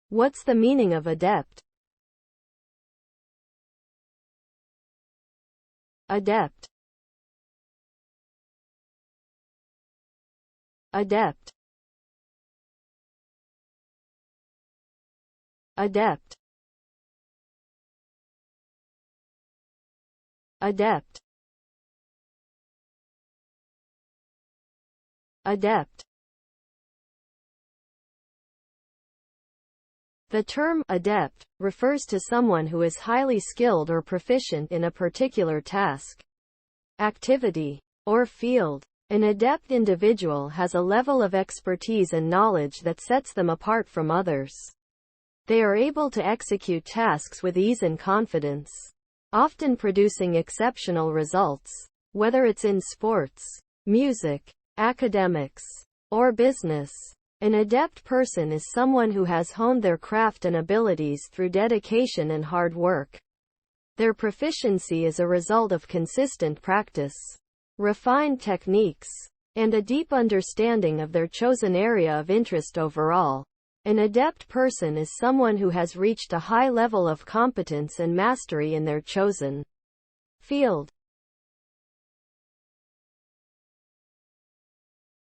What's the meaning of adept? Adept. Adept. Adept. Adept. Adept. The term adept refers to someone who is highly skilled or proficient in a particular task, activity, or field. An adept individual has a level of expertise and knowledge that sets them apart from others. They are able to execute tasks with ease and confidence, often producing exceptional results. Whether it's in sports, music, academics, or business, an adept person is someone who has honed their craft and abilities through dedication and hard work. Their proficiency is a result of consistent practice, refined techniques, and a deep understanding of their chosen area of interest overall. An adept person is someone who has reached a high level of competence and mastery in their chosen field.